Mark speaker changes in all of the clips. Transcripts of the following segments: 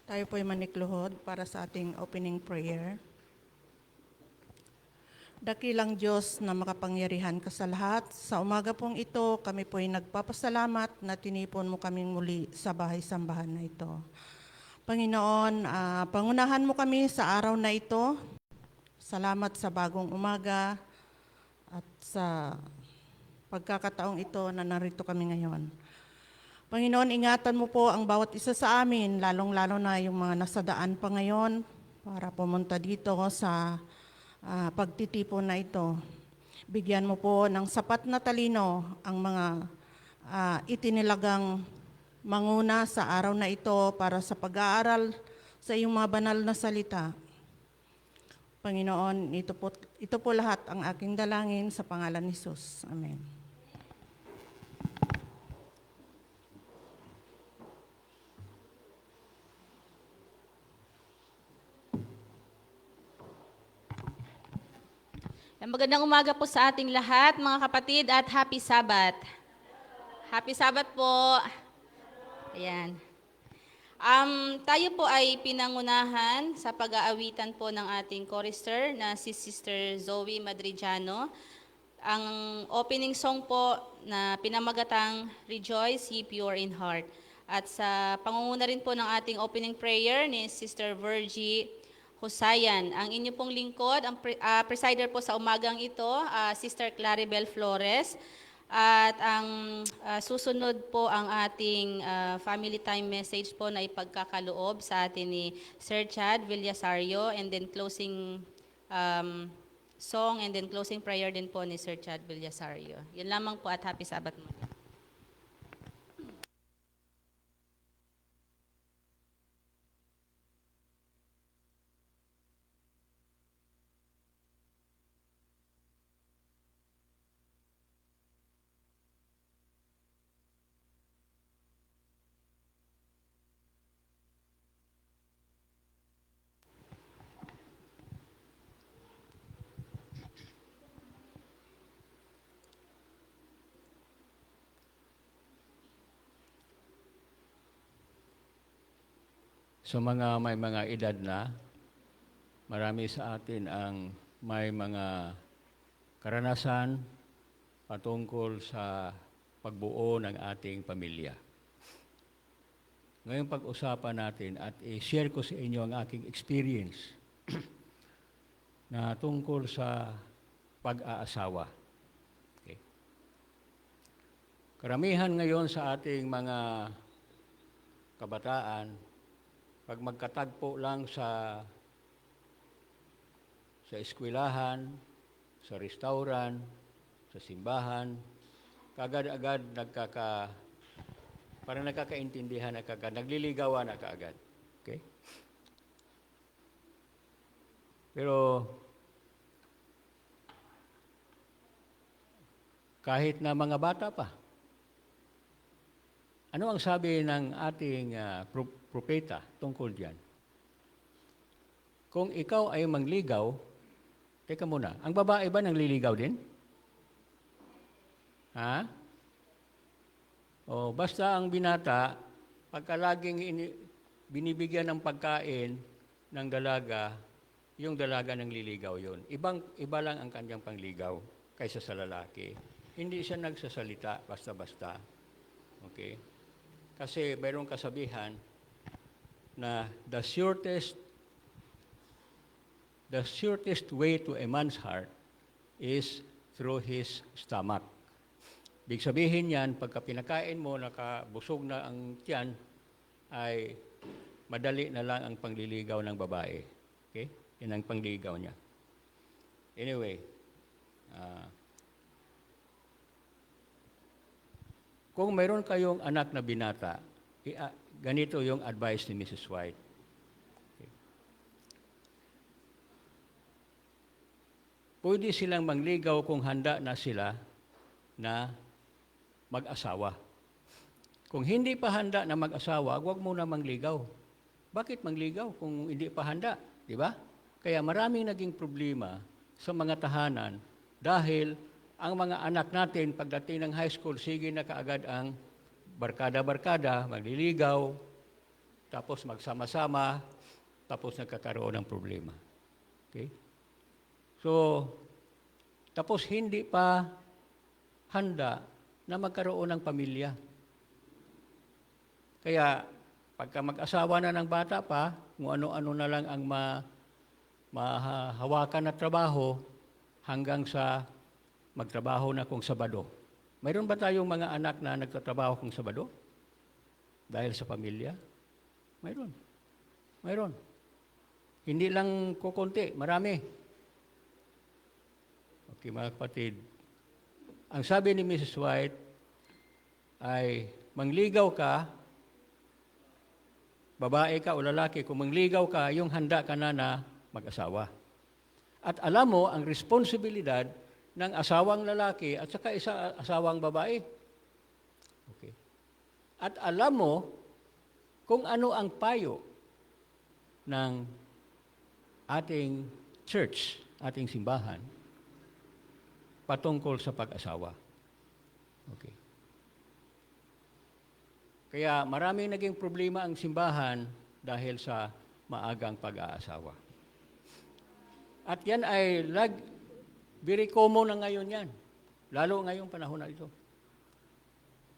Speaker 1: Tayo po'y manikluhod para sa ating opening prayer. Dakilang Diyos na makapangyarihan ka sa lahat, sa umaga pong ito, kami po'y nagpapasalamat na tinipon mo kaming muli sa bahay-sambahan na ito. Panginoon, pangunahan mo kami sa araw na ito. Salamat sa bagong umaga at sa pagkakataong ito na narito kami ngayon. Panginoon, ingatan mo po ang bawat isa sa amin, lalong-lalo na yung mga nasa daan pa ngayon para pumunta dito sa pagtitipon na ito. Bigyan mo po ng sapat na talino ang mga itinilagang manguna sa araw na ito para sa pag-aaral sa iyong mga banal na salita. Panginoon, ito po lahat ang aking dalangin sa pangalan ni Jesus. Amen.
Speaker 2: Magandang umaga po sa ating lahat, mga kapatid, at Happy Sabbath. Happy Sabbath po. Ayan. Tayo po ay pinangunahan sa pag-aawitan po ng ating chorister na si Sister Zoe Madrigiano. Ang opening song po na pinamagatang Rejoice Ye Pure in Heart. At sa pangunguna rin po ng ating opening prayer ni Sister Virgie Husayan. Ang inyo pong lingkod, ang presider po sa umagang ito, Sister Claribel Flores. At ang susunod po ang ating family time message po na ipagkakaloob sa atin ni Sir Chad Villasario, and then closing song and then closing prayer din po ni Sir Chad Villasario. Yun lamang po at Happy Sabbath muna.
Speaker 3: Sa mga may mga edad na, marami sa atin ang may mga karanasan patungkol sa pagbuo ng ating pamilya. Ngayon pag-usapan natin at i-share ko sa inyo ang aking experience na tungkol sa pag-aasawa. Okay. Karamihan ngayon sa ating mga kabataan, pag magkatagpo lang sa eskwelahan, sa restaurant, sa simbahan, kagad-agad parang nagkakaintindihan na kagad, nagliligawan na kaagad. Okay? Pero kahit na mga bata pa, ano ang sabi ng ating propeta tungkol diyan? Kung ikaw ay mangligaw, teka muna, ang babae ba nangliligaw din? Ha? O basta ang binata, pagka laging binibigyan ng pagkain ng dalaga, yung dalaga nangliligaw yun. Iba lang ang kanyang pangligaw kaysa sa lalaki. Hindi siya nagsasalita basta-basta. Okay? Kasi mayroong kasabihan na the shortest way to a man's heart is through his stomach. Ibig sabihin yan, pagka pinakain mo, nakabusog na ang tiyan, ay madali na lang ang pangliligaw ng babae. Okay? Yan ang pangliligaw niya. Anyway, kung mayroon kayong anak na binata, ganito yung advice ni Mrs. White. Okay. Pwede silang mangligaw kung handa na sila na mag-asawa. Kung hindi pa handa na mag-asawa, huwag muna mangligaw. Bakit mangligaw kung hindi pa handa? Di ba? Kaya maraming naging problema sa mga tahanan dahil ang mga anak natin pagdating ng high school, sige na kaagad ang barkada-barkada, magliligaw, tapos magsama-sama, tapos nagkakaroon ng problema. Okay? So, tapos hindi pa handa na magkaroon ng pamilya. Kaya, pagka mag-asawa na ng bata pa, kung ano-ano na lang ang mahahawakan na trabaho hanggang sa magtrabaho na kung Sabado. Mayroon ba tayong mga anak na nagtatrabaho kung Sabado? Dahil sa pamilya? Mayroon. Mayroon. Hindi lang kukunti, marami. Okay, mga kapatid. Ang sabi ni Mrs. White ay, mangligaw ka, babae ka o lalaki, kung mangligaw ka, yung handa ka na mag-asawa. At alam mo ang responsibilidad ng asawang lalaki at saka asawang babae. Okay. At alam mo kung ano ang payo ng ating church, ating simbahan, patungkol sa pag-asawa. Okay. Kaya maraming naging problema ang simbahan dahil sa maagang pag-aasawa. At yan ay very common na ngayon yan. Lalo ngayong panahon na ito.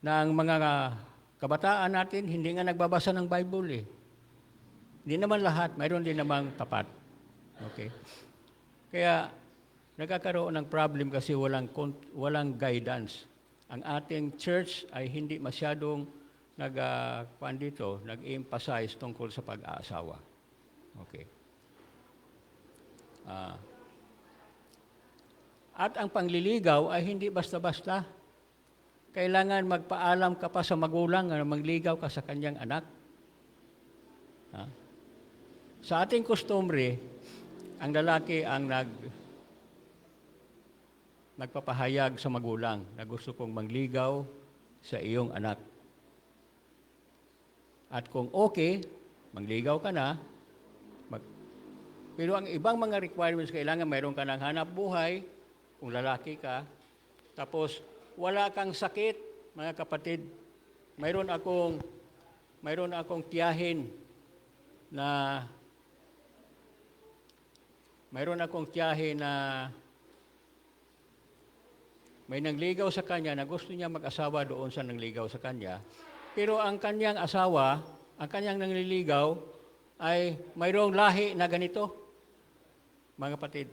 Speaker 3: Na ang mga kabataan natin, hindi nga nagbabasa ng Bible eh. Hindi naman lahat, mayroon din namang tapat. Okay? Kaya, nagkakaroon ng problem kasi walang guidance. Ang ating church ay hindi masyadong nag-emphasize tungkol sa pag-aasawa. Okay. At ang pangliligaw ay hindi basta-basta. Kailangan magpaalam ka pa sa magulang na magligaw ka sa kanyang anak. Sa ating kustumbre, ang lalaki ang nagpapahayag sa magulang na gusto kong mangligaw sa iyong anak. At kung okay, mangligaw ka na, pero ang ibang mga requirements, kailangan mayroon ka ng hanap buhay, kung lalaki ka, tapos wala kang sakit, mga kapatid. Mayroon akong tiyahin na may nangligaw sa kanya na gusto niya mag-asawa doon sa nangligaw sa kanya. Pero ang kanyang asawa, ang kanyang nangliligaw, ay mayroong lahi na ganito, mga kapatid.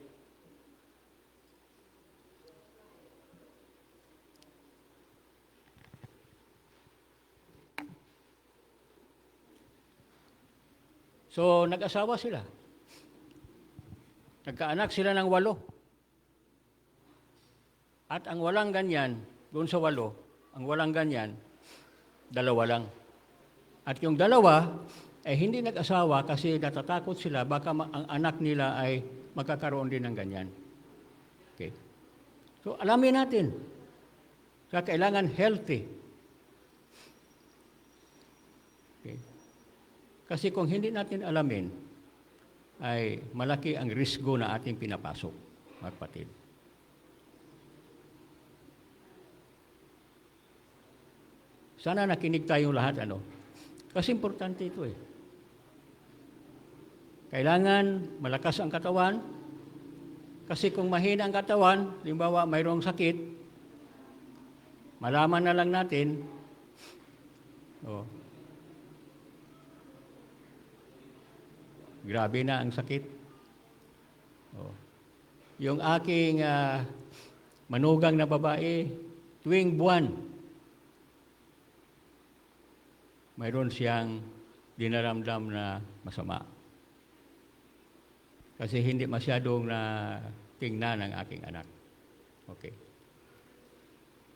Speaker 3: So, nag-asawa sila. Nagkaanak sila ng 8. At ang walang ganyan, doon sa 8, ang walang ganyan, 2 lang. At yung 2 ay hindi nag-asawa kasi natatakot sila baka ang anak nila ay magkakaroon din ng ganyan. Okay. So, alamin natin. Kaya kailangan healthy. Okay. Kasi kung hindi natin alamin, ay malaki ang risgo na ating pinapasok, mga kapatid. Sana nakinig tayong lahat, Kasi importante ito eh. Kailangan malakas ang katawan, kasi kung mahina ang katawan, limbawa mayroong sakit, malaman na lang natin, grabe na ang sakit. Yung aking manugang na babae, tuwing buwan, mayroon siyang dinaramdam na masama. Kasi hindi masyadong tingnan ng aking anak. Okay.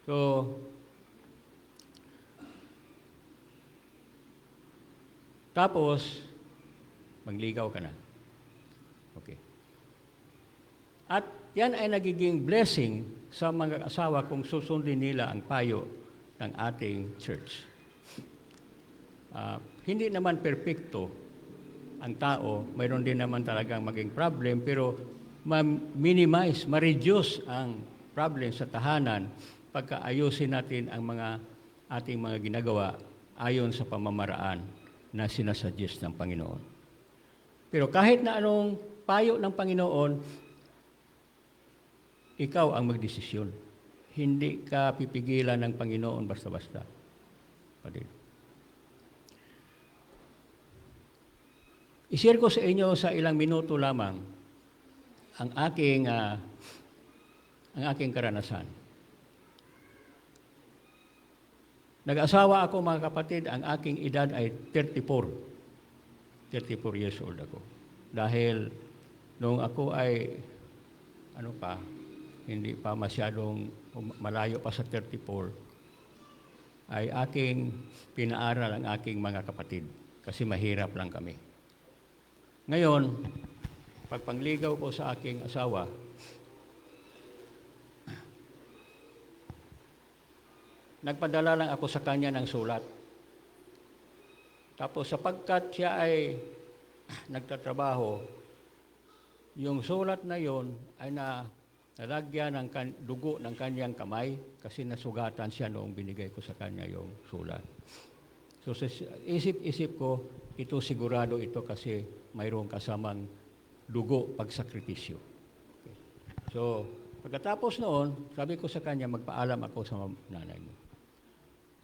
Speaker 3: So, tapos, mangligaw ka na. Okay. At yan ay nagiging blessing sa mga asawa kung susundin nila ang payo ng ating church. Hindi naman perpekto ang tao, mayroon din naman talagang maging problem, pero ma-minimize, ma-reduce ang problem sa tahanan pagka ayusin natin ang ating mga ginagawa ayon sa pamamaraan na sinasuggest ng Panginoon. Pero kahit na anong payo ng Panginoon, ikaw ang magdesisyon. Hindi ka pipigilan ng Panginoon basta-basta. Kapatid. I-share ko sa inyo sa ilang minuto lamang ang aking karanasan. Nag-asawa ako, mga kapatid, ang aking edad ay 34. 34 years old ako. Dahil nung ako ay hindi pa masyadong malayo pa sa 34, ay aking pinaaral ang aking mga kapatid kasi mahirap lang kami. Ngayon, pagpangligaw ko sa aking asawa, nagpadala lang ako sa kanya ng sulat. Tapos sapagkat siya ay nagtatrabaho, yung sulat na yon ay nalagyan ng dugo ng kanyang kamay kasi nasugatan siya noong binigay ko sa kanya yung sulat. So sa isip-isip ko, ito sigurado ito kasi mayroong kasamang dugo pagsakripisyo. Okay. So pagkatapos noon, sabi ko sa kanya, magpaalam ako sa nanay mo.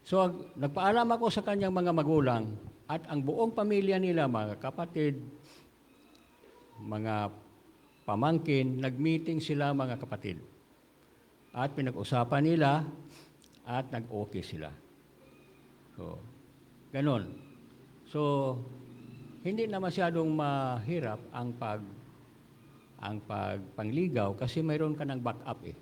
Speaker 3: So, nagpaalam ako sa kanyang mga magulang at ang buong pamilya nila, mga kapatid, mga pamangkin, nag-meeting sila, mga kapatid. At pinag-usapan nila at nag-okay sila. So, ganon. So, hindi na masyadong mahirap ang pagpangligaw kasi mayroon ka ng backup eh.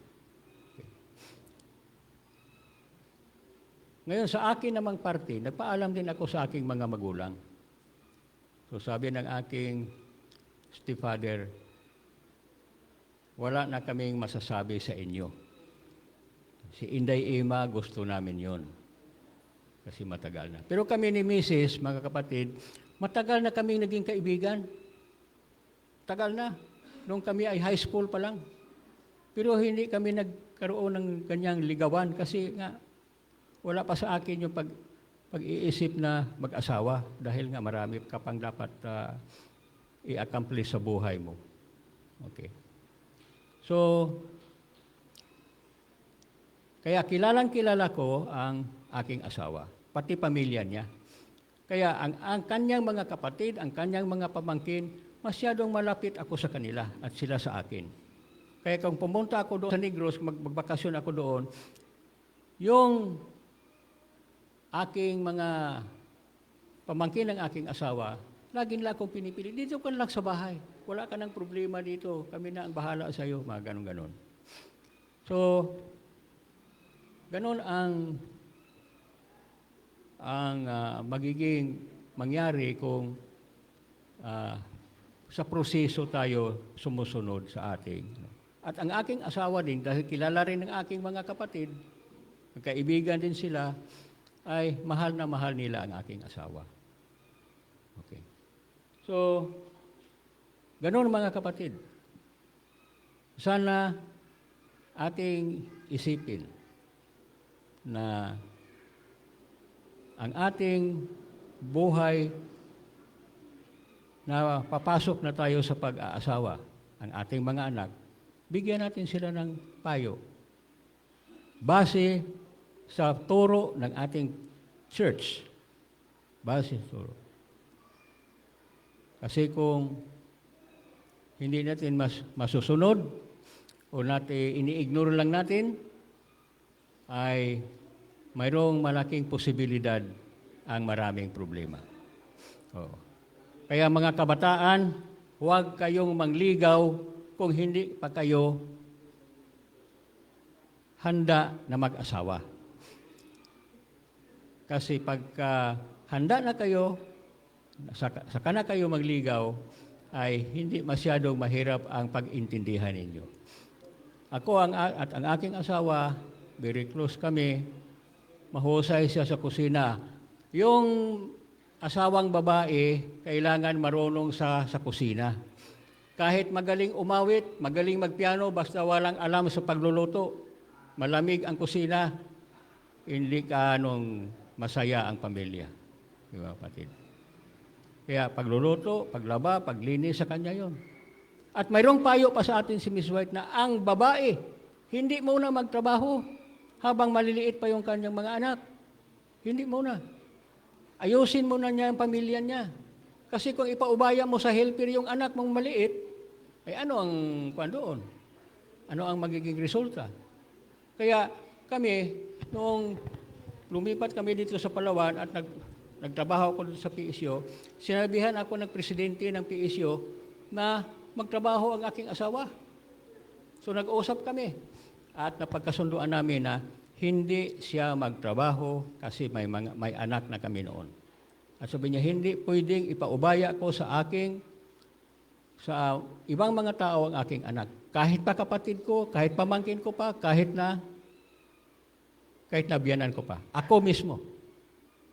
Speaker 3: Ngayon, sa akin namang parte, nagpaalam din ako sa aking mga magulang. So sabi ng aking stepfather, wala na kaming masasabi sa inyo. Si Inday Ima, gusto namin yon kasi matagal na. Pero kami ni Mrs., mga kapatid, matagal na kaming naging kaibigan. Tagal na. Nung kami ay high school pa lang. Pero hindi kami nagkaroon ng kanyang ligawan kasi nga, wala pa sa akin yung pag-iisip na mag-asawa dahil nga marami ka pang dapat i-accomplish sa buhay mo. Okay. So, kaya kilala ko ang aking asawa, pati pamilya niya. Kaya ang kanyang mga kapatid, ang kanyang mga pamangkin, masyadong malapit ako sa kanila at sila sa akin. Kaya kung pumunta ako doon sa Negros, magbakasyon ako doon, yung aking mga pamangkin ng aking asawa, lagi nila akong pinipili. Dito ka lang sa bahay. Wala ka ng problema dito. Kami na ang bahala sa iyo. Mga ganon-ganon. So, ganon ang magiging mangyari kung sa proseso tayo sumusunod sa ating. At ang aking asawa din, dahil kilala rin ng aking mga kapatid, magkaibigan din sila, ay mahal na mahal nila ang aking asawa. Okay. So, ganoon mga kapatid. Sana ating isipin na ang ating buhay na papasok na tayo sa pag-aasawa, ang ating mga anak, bigyan natin sila ng payo. Base sa turo ng ating church. Base sa turo. Kasi kung hindi natin masusunod o ini-ignore lang natin, ay mayroong malaking posibilidad ang maraming problema. Oo. Kaya mga kabataan, huwag kayong mangligaw kung hindi pa kayo handa na mag-asawa. Kasi pagka handa na kayo, saka na kayo magligaw, ay hindi masyadong mahirap ang pag-intindihan ninyo. Ako at ang aking asawa, very close kami, mahusay siya sa kusina. Yung asawang babae, kailangan marunong sa kusina. Kahit magaling umawit, magaling magpiano, basta walang alam sa pagluluto, malamig ang kusina, hindi ka masaya ang pamilya. Di ba, kapatid? Kaya pagluluto, paglaba, paglinis sa kanya yon. At mayroong payo pa sa atin si Miss White na ang babae, hindi muna magtrabaho habang maliliit pa yung kanyang mga anak. Hindi muna. Ayusin muna niya ang pamilya niya. Kasi kung ipaubaya mo sa helper yung anak mong maliit, ay ano ang kwan doon? Ano ang magiging resulta? Kaya kami, noong lumipat kami dito sa Palawan at nagtrabaho ako dito sa PSU, sinabihan ako ng presidente ng PSU na magtrabaho ang aking asawa. So nag-usap kami at napagkasunduan namin na hindi siya magtrabaho kasi may anak na kami noon. At sabi niya, hindi pwedeng ipaubaya ko sa ibang mga tao ang aking anak. Kahit pa kapatid ko, kahit pamangkin ko pa, kahit na biyanan ko pa. Ako mismo,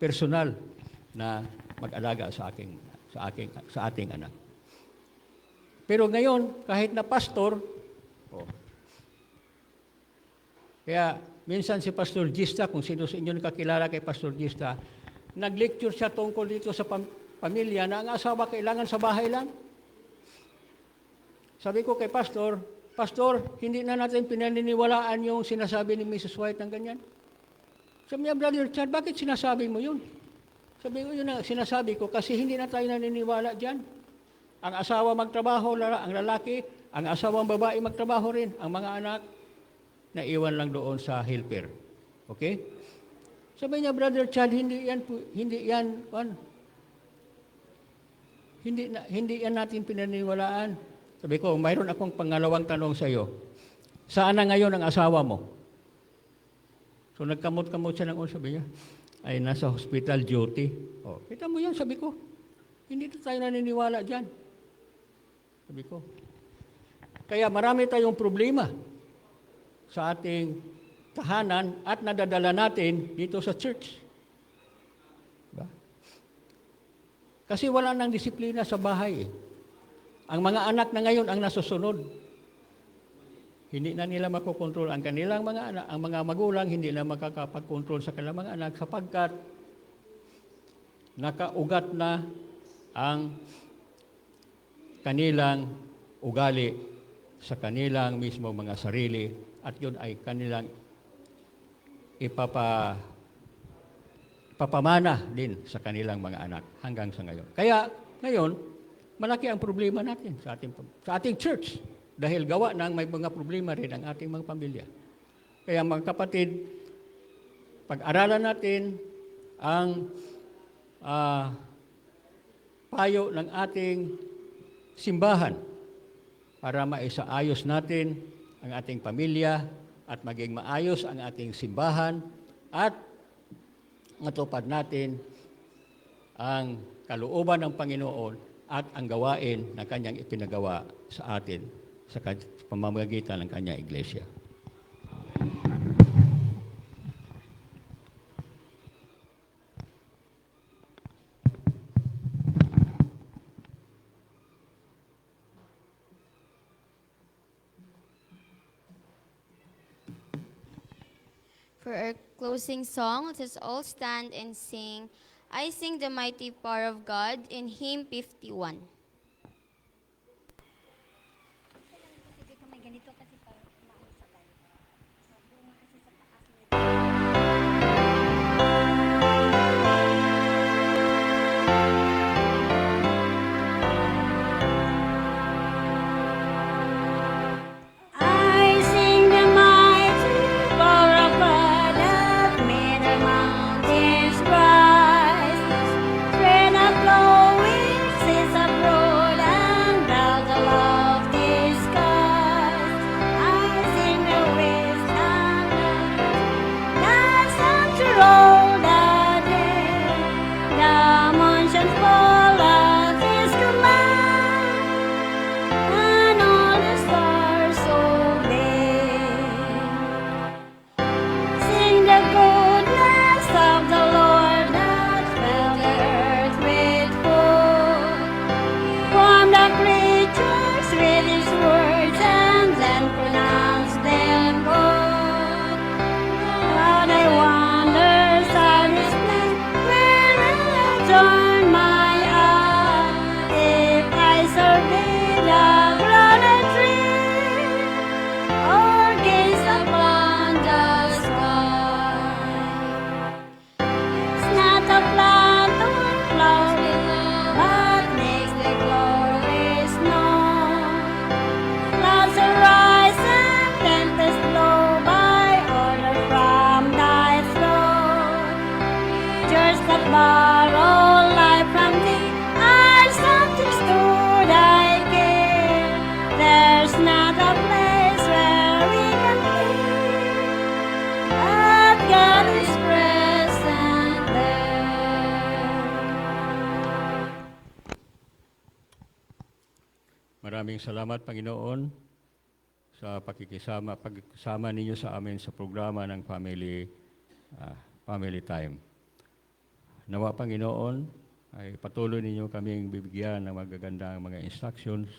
Speaker 3: personal na mag-alaga sa ating anak. Pero ngayon, kahit na pastor, kaya minsan si Pastor Gista, kung sino sa inyo nakakilala kay Pastor Gista, nag-lecture siya tungkol dito sa pamilya na ang asawa kailangan sa bahay lang. Sabi ko kay Pastor, hindi na natin pinaniniwalaan yung sinasabi ni Mrs. White ng ganyan. Sabi niya, Brother Chad, bakit sinasabi mo yun? Sabi ko, yun na sinasabi ko kasi hindi na tayo naniniwala dyan. Ang asawa magtrabaho, ang lalaki, ang asawang babae magtrabaho rin. Ang mga anak, naiwan lang doon sa helper. Okay? Sabi niya, Brother Chad, hindi yan natin pinaniwalaan. Sabi ko, mayroon akong pangalawang tanong sa iyo. Saan na ngayon ang asawa mo? So nagkamot-kamot siya ng sabi niya, ay nasa hospital duty. Kita mo yan, sabi ko. Hindi tayo naniniwala dyan. Sabi ko. Kaya marami tayong problema sa ating tahanan at nadadala natin dito sa church. Diba? Kasi wala nang disiplina sa bahay. Ang mga anak na ngayon ang nasusunod. Hindi na nila makokontrol ang kanilang mga anak. Ang mga magulang hindi na makakapag-control sa kanilang mga anak sapagkat nakaugat na ang kanilang ugali sa kanilang mismo mga sarili at yun ay kanilang ipapamana din sa kanilang mga anak hanggang sa ngayon. Kaya ngayon, malaki ang problema natin sa ating church dahil gawa ng may mga problema rin ang ating mga pamilya. Kaya mga kapatid, pag-aralan natin ang payo ng ating simbahan para maisaayos natin ang ating pamilya at maging maayos ang ating simbahan at matupad natin ang kalooban ng Panginoon at ang gawain na Kanyang ipinagawa sa atin sa pamamagitan ng Kanyang Iglesia.
Speaker 4: For our closing song, let us all stand and sing, I Sing the Mighty Power of God in Hymn 51.
Speaker 5: I sing the mighty power of God that made the mountains rise, spread the flowing seas abroad and bowed the lofty skies. I sing
Speaker 3: maraming salamat, Panginoon, sa pagkisama ninyo sa amin sa programa ng Family Time. Nawa, Panginoon, ay patuloy ninyo kaming bibigyan ng magagandang mga instructions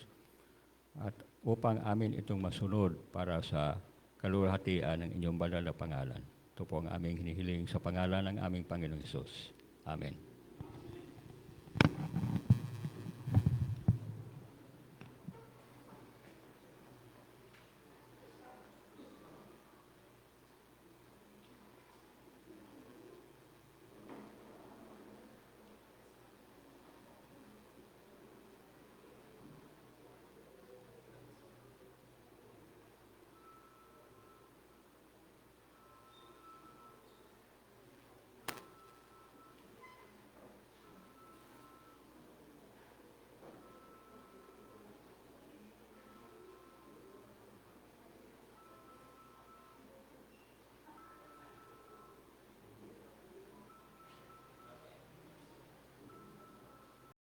Speaker 3: at upang amin itong masunod para sa kaluwalhatian ng inyong banal na pangalan. Ito po ang aming hinihiling sa pangalan ng aming Panginoong Hesus. Amen.